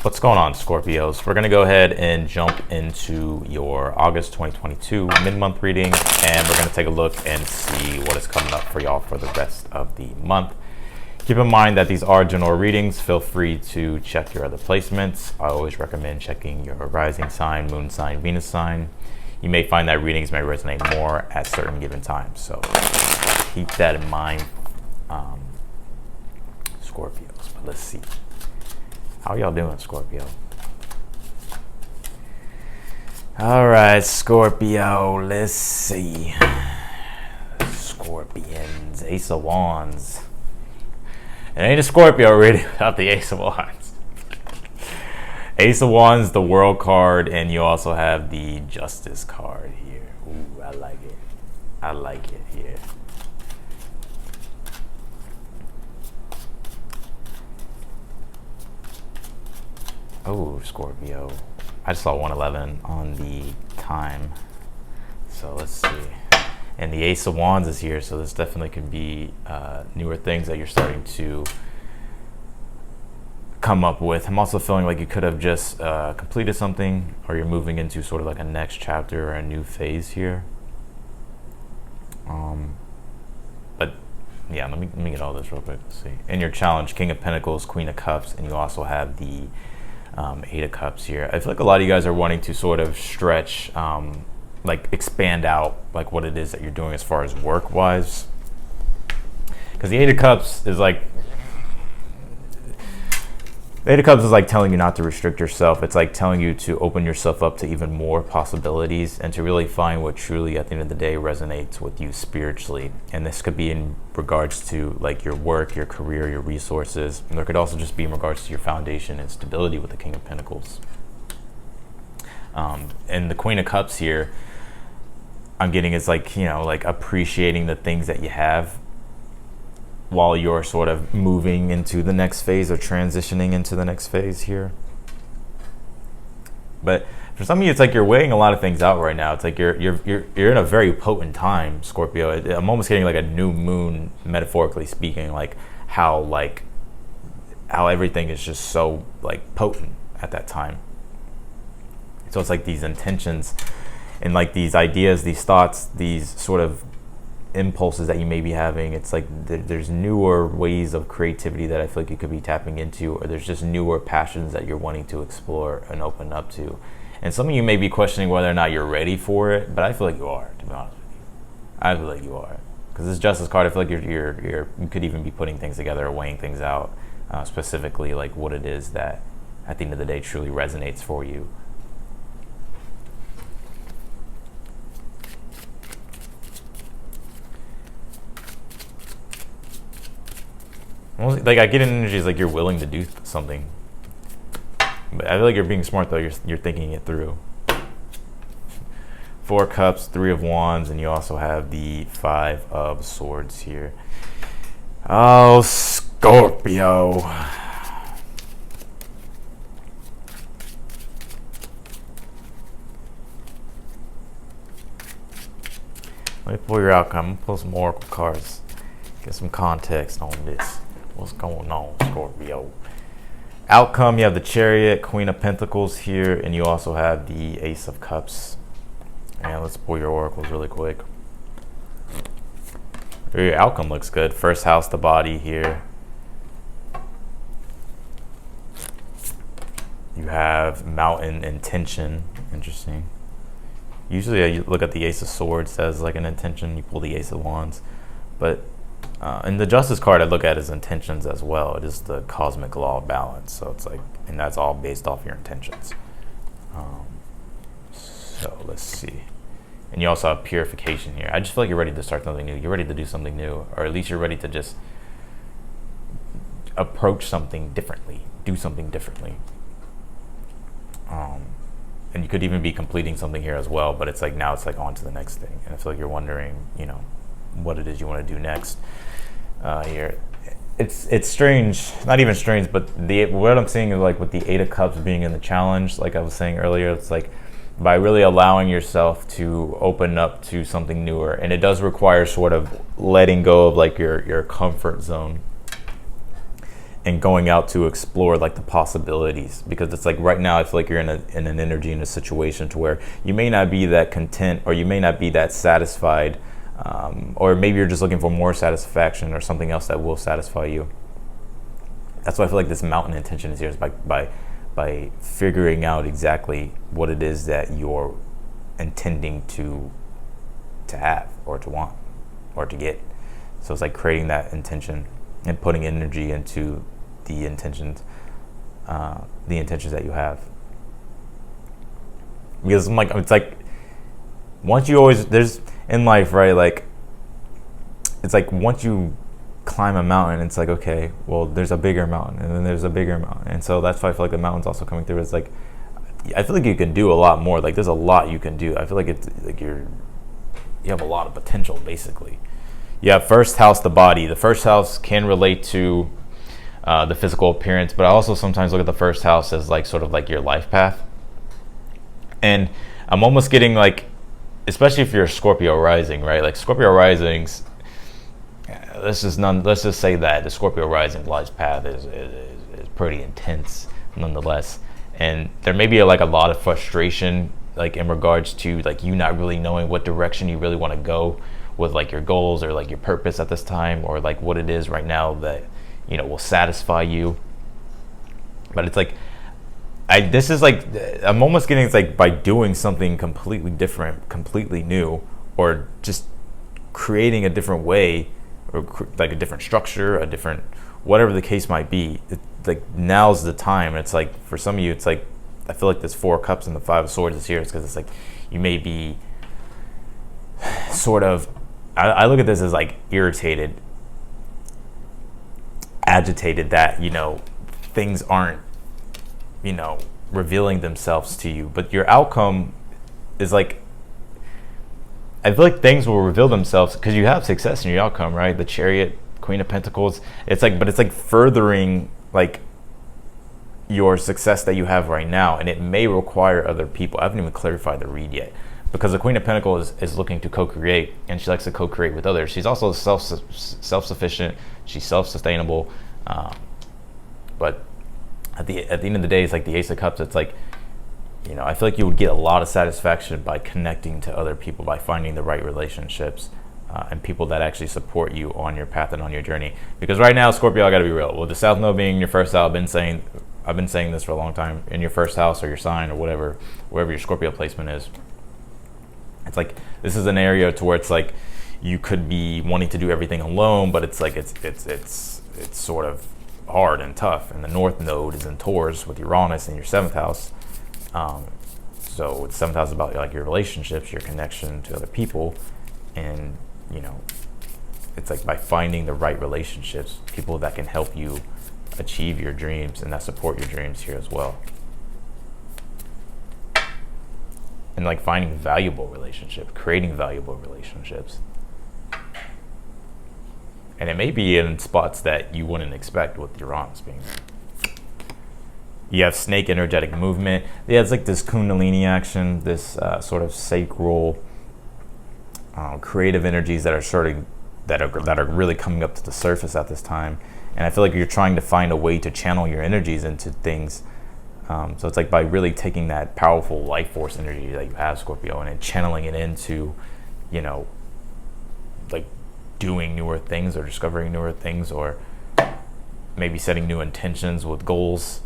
What's going on, Scorpios? We're going to go ahead and jump into your August 2022 mid-month reading, and we're going to take a look and see what is coming up for y'all for the rest of the month. Keep in mind that these are general readings. Feel free to check your other placements. I always recommend checking your rising sign, moon sign, Venus sign. You may find that readings may resonate more at certain given times, so keep that in mind, Scorpios. But let's see. How y'all doing, Scorpio? All right, Scorpio, let's see. Scorpions, Ace of Wands. It ain't a Scorpio reading without the Ace of Wands. Ace of Wands, the World card, and you also have the Justice card here. Ooh, I like it. I like it here. Oh, Scorpio. I just saw 111 on the time. So let's see. And the Ace of Wands is here, so this definitely could be newer things that you're starting to come up with. I'm also feeling like you could have just completed something, or you're moving into sort of like a next chapter or a new phase here. But yeah, let me get all this real quick. Let's see. In your challenge, King of Pentacles, Queen of Cups, and you also have the Eight of Cups here. I feel like a lot of you guys are wanting to sort of stretch, like expand out like what it is that you're doing as far as work wise, because the Eight of Cups is like telling you not to restrict yourself. It's like telling you to open yourself up to even more possibilities and to really find what truly at the end of the day resonates with you spiritually. And this could be in regards to like your work, your career, your resources, and there could also just be in regards to your foundation and stability with the King of Pentacles. And the Queen of Cups here, I'm getting is like, you know, like appreciating the things that you have while you're sort of moving into the next phase or transitioning into the next phase here. But for some of you, it's like you're weighing a lot of things out right now. It's like you're in a very potent time, Scorpio. I'm almost getting like a new moon, metaphorically speaking, like how everything is just so like potent at that time. So it's like these intentions and like these ideas, these thoughts, these sort of impulses that you may be having. It's like there's newer ways of creativity that I feel like you could be tapping into, or there's just newer passions that you're wanting to explore and open up to. And some of you may be questioning whether or not you're ready for it, but I feel like you are, to be honest with you. I feel like you are, because this Justice card, I feel like you could even be putting things together or weighing things out, specifically like what it is that at the end of the day truly resonates for you. Like I get an energy like you're willing to do something, but I feel like you're being smart though. You're thinking it through. Four Cups, Three of Wands, and you also have the Five of Swords here. Oh, Scorpio. Let me pull your outcome. I'm gonna pull some oracle cards. Get some context on this. What's going on, Scorpio? Outcome, you have the Chariot, Queen of Pentacles here, and you also have the Ace of Cups. And let's pull your oracles really quick. Your outcome looks good. First house, the body here. You have Mountain and Tension. Interesting. Usually I look at the Ace of Swords as like an intention. You pull the Ace of Wands. But in the Justice card, I look at as intentions as well. It is the cosmic law of balance. So it's like, and that's all based off your intentions. So let's see. And you also have purification here. I just feel like you're ready to start something new. You're ready to do something new, or at least you're ready to just approach something differently, do something differently. And you could even be completing something here as well, but it's like now it's like on to the next thing. And I feel like you're wondering, you know, what it is you want to do next here. It's strange, not even strange, but what I'm seeing is like with the Eight of Cups being in the challenge, like I was saying earlier, it's like by really allowing yourself to open up to something newer, and it does require sort of letting go of like your comfort zone. and going out to explore like the possibilities, because it's like right now I feel like you're in an energy, in a situation to where you may not be that content, or you may not be that satisfied, or maybe you're just looking for more satisfaction or something else that will satisfy you. That's why I feel like this mountain intention is here, is by figuring out exactly what it is that you're intending to have, or to want, or to get. So it's like creating that intention and putting energy into the intentions that you have. Because I'm like, it's like, once you always, there's in life, right? Like, it's like once you climb a mountain, it's like, okay, well, there's a bigger mountain, and then there's a bigger mountain, and so that's why I feel like the mountain's also coming through. It's like, I feel like you can do a lot more. Like, there's a lot you can do. I feel like it's like you have a lot of potential, basically. You have first house, the body. The first house can relate to the physical appearance, but I also sometimes look at the first house as like sort of like your life path. And I'm almost getting like, especially if you're a Scorpio rising, right? Like Scorpio risings, let's just say that the Scorpio rising life path is pretty intense nonetheless. And there may be like a lot of frustration, like in regards to like you not really knowing what direction you really want to go with like your goals, or like your purpose at this time, or like what it is right now that, you know, will satisfy you. But it's like, this is like, I'm almost getting, it's like by doing something completely different, completely new, or just creating a different way, or like a different structure, a different, whatever the case might be, like now's the time. And it's like, for some of you, it's like, I feel like this 4 of Cups and the 5 of Swords is here. It's because it's like, you may be sort of, I look at this as like irritated, agitated that, you know, things aren't, you know, revealing themselves to you. But your outcome is like, I feel like things will reveal themselves because you have success in your outcome, right? The Chariot, Queen of Pentacles. It's like, but it's like furthering like your success that you have right now, and it may require other people. I haven't even clarified the read yet, because the Queen of Pentacles is looking to co-create, and she likes to co-create with others. She's also self-sufficient. She's self-sustainable. But at the end of the day, it's like the Ace of Cups. It's like, you know, I feel like you would get a lot of satisfaction by connecting to other people, by finding the right relationships, and people that actually support you on your path and on your journey. Because right now, Scorpio, I got to be real. With the South Node being your first house, I've been saying this for a long time. In your first house or your sign or whatever, wherever your Scorpio placement is, it's like, this is an area to where it's like you could be wanting to do everything alone, but it's like it's sort of hard and tough. And the North Node is in Taurus with Uranus in your 7th house. So the 7th house is about like your relationships, your connection to other people, and you know, it's like by finding the right relationships, people that can help you achieve your dreams and that support your dreams here as well. And like finding valuable relationships, creating valuable relationships. And it may be in spots that you wouldn't expect with Uranus being there. You have snake energetic movement. Yeah, it's like this Kundalini action, this sort of sacral, creative energies that are really coming up to the surface at this time. And I feel like you're trying to find a way to channel your energies into things. So it's like by really taking that powerful life force energy that you have, Scorpio, and then channeling it into, you know, like doing newer things or discovering newer things, or maybe setting new intentions with goals.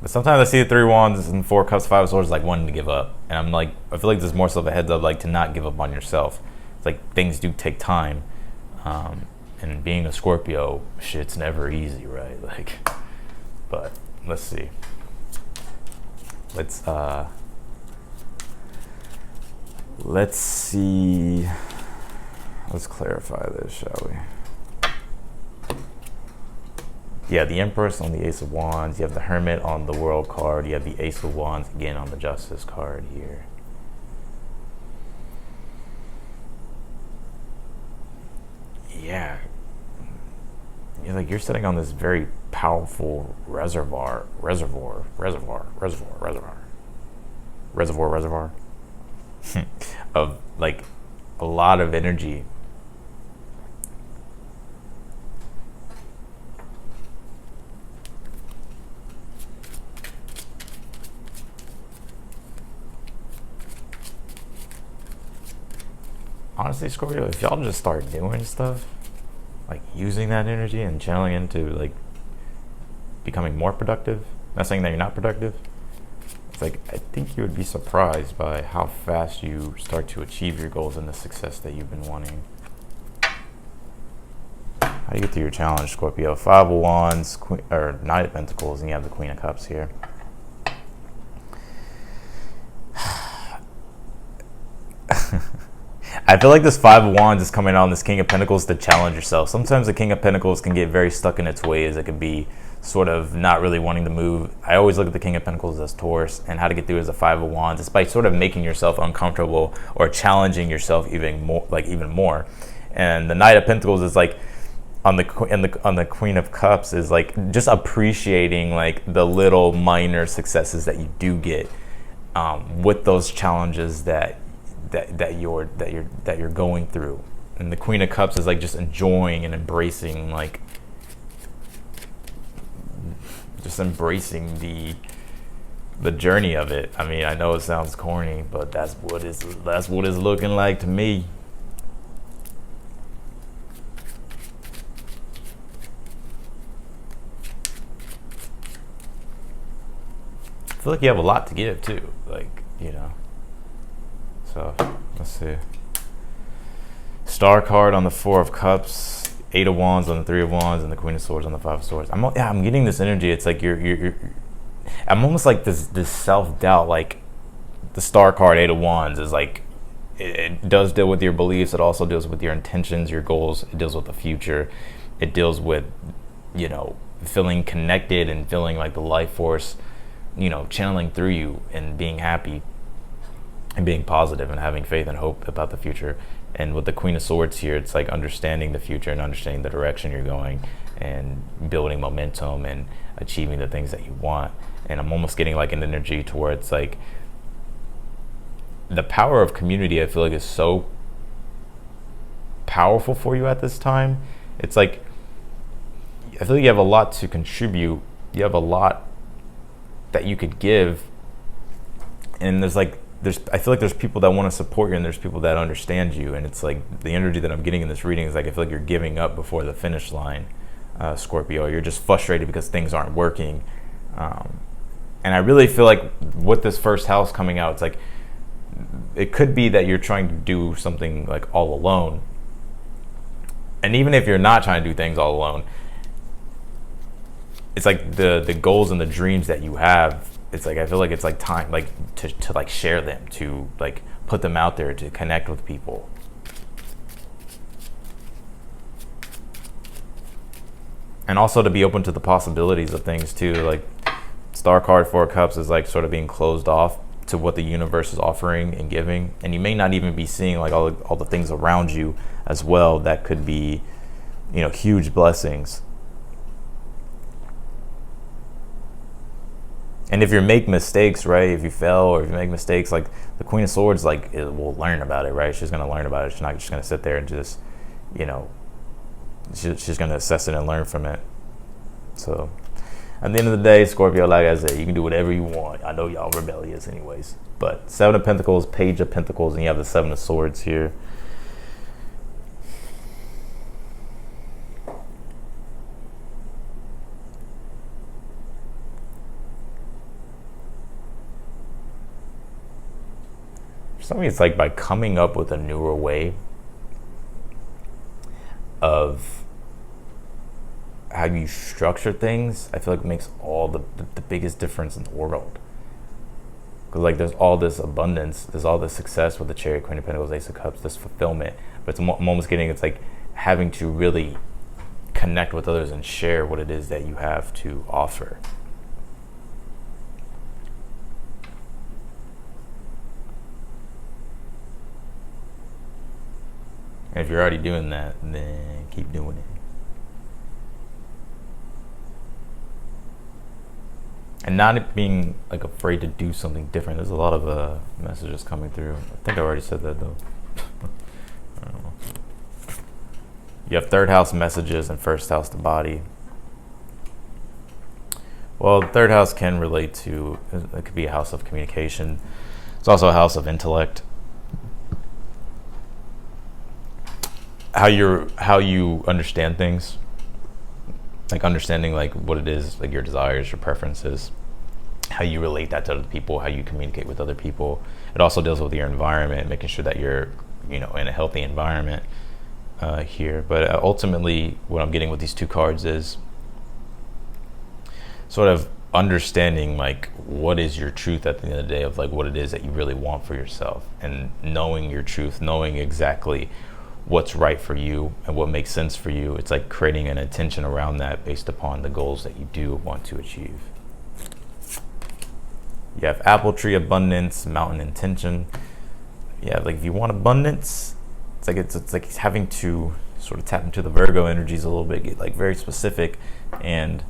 But sometimes I see the 3 Wands and 4 Cups, 5 of Swords like wanting to give up. And I'm like, I feel like there's more so of a heads up, like to not give up on yourself. It's like things do take time. And being a Scorpio, shit's never easy, right? Like, but let's see. Let's see. Let's clarify this, shall we? Yeah, the Empress on the Ace of Wands. You have the Hermit on the World card. You have the Ace of Wands again on the Justice card here. Yeah. You're sitting on this very powerful reservoir of like a lot of energy. honestly, Scorpio, if y'all just start doing stuff, like using that energy and channeling into like becoming more productive, not saying that you're not productive, it's like I think you would be surprised by how fast you start to achieve your goals and the success that you've been wanting. How do you get through your challenge, Scorpio? 5 of Wands, or Knight of Pentacles, and you have the Queen of Cups here. I feel like this 5 of Wands is coming on this King of Pentacles to challenge yourself. Sometimes the King of Pentacles can get very stuck in its ways. It could be sort of not really wanting to move. I always look at the King of Pentacles as Taurus, and how to get through as a 5 of Wands. It's by sort of making yourself uncomfortable or challenging yourself even more. And the Knight of Pentacles is like on the Queen of Cups is like just appreciating like the little minor successes that you do get with those challenges that you're going through. And the Queen of Cups is like just enjoying and embracing, like just embracing the journey of it. I mean, I know it sounds corny, but that's what it's looking like to me. I feel like you have a lot to give too, like, you know. So let's see. Star card on the 4 of Cups, 8 of Wands on the 3 of Wands, and the Queen of Swords on the 5 of Swords. I'm getting this energy. It's like you're I'm almost like this self-doubt. Like the Star card, 8 of Wands, is like it does deal with your beliefs. It also deals with your intentions, your goals. It deals with the future. It deals with, you know, feeling connected and feeling like the life force, you know, channeling through you and being happy and being positive and having faith and hope about the future. And with the Queen of Swords here, it's like understanding the future and understanding the direction you're going and building momentum and achieving the things that you want. And I'm almost getting like an energy towards like the power of community. I feel like is so powerful for you at this time. It's like I feel like you have a lot to contribute. You have a lot that you could give, and I feel like there's people that want to support you and there's people that understand you, and it's like the energy that I'm getting in this reading is like I feel like you're giving up before the finish line, Scorpio. You're just frustrated because things aren't working, and I really feel like with this first house coming out, it's like it could be that you're trying to do something like all alone, and even if you're not trying to do things all alone, it's like the goals and the dreams that you have, it's like I feel like it's like time like to like share them, to like put them out there, to connect with people. And also to be open to the possibilities of things too. Like Star card, 4 of Cups is like sort of being closed off to what the universe is offering and giving, and you may not even be seeing like all the things around you as well that could be, you know, huge blessings. And if you make mistakes, right, if you fail or if you make mistakes, like the Queen of Swords, like will learn about it, right? She's going to learn about it. She's not just going to sit there and just, you know, she's going to assess it and learn from it. So at the end of the day, Scorpio, like I said, you can do whatever you want. I know y'all rebellious anyways. But 7 of Pentacles, Page of Pentacles, and you have the 7 of Swords here. Something it's like by coming up with a newer way of how you structure things, I feel like it makes all the biggest difference in the world. Because like there's all this abundance, there's all this success with the Chariot, Queen of Pentacles, Ace of Cups, this fulfillment. But I'm almost getting, it's like having to really connect with others and share what it is that you have to offer. And if you're already doing that, then keep doing it. And not being like afraid to do something different. There's a lot of messages coming through. I think I already said that though. I don't know. You have 3rd house messages and 1st house the body. Well, 3rd house can relate to, it could be a house of communication. It's also a house of intellect. how you understand things, like understanding like what it is, like your desires, your preferences, how you relate that to other people, how you communicate with other people. It also deals with your environment, making sure that you're, in a healthy environment here. But ultimately, what I'm getting with these two cards is sort of understanding like what is your truth at the end of the day, of like what it is that you really want for yourself, and knowing your truth, knowing exactly what's right for you and what makes sense for you. It's like creating an intention around that based upon the goals that you do want to achieve. You have apple tree, abundance, mountain, intention. Yeah, like if you want abundance, it's like having to sort of tap into the Virgo energies a little bit, get like very specific and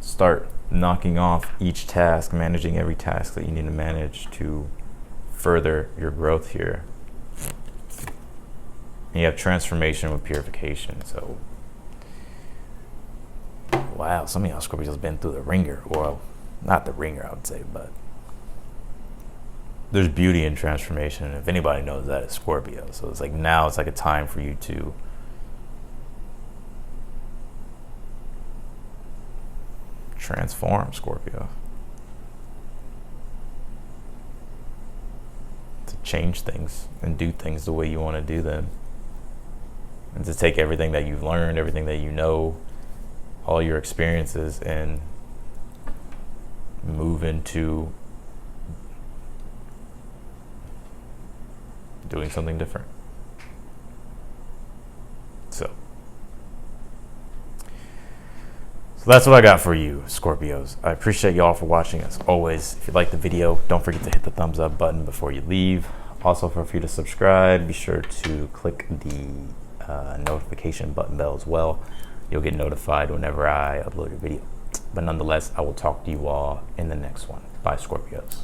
start knocking off each task, managing every task that you need to manage to further your growth here. And you have transformation with purification. So, wow, some of y'all Scorpios been through the ringer. Well, not the ringer, I would say, but there's beauty in transformation. And if anybody knows that, it's Scorpio. So it's like now it's like a time for you to transform, Scorpio. To change things and do things the way you want to do them. And to take everything that you've learned, everything that you know, all your experiences, and move into doing something different. So that's what I got for you, Scorpios. I appreciate y'all for watching. As always, if you like the video, don't forget to hit the thumbs up button before you leave. Also, feel free to subscribe. Be sure to click the notification button bell as well. You'll get notified whenever I upload a video. But nonetheless, I will talk to you all in the next one. Bye, Scorpios.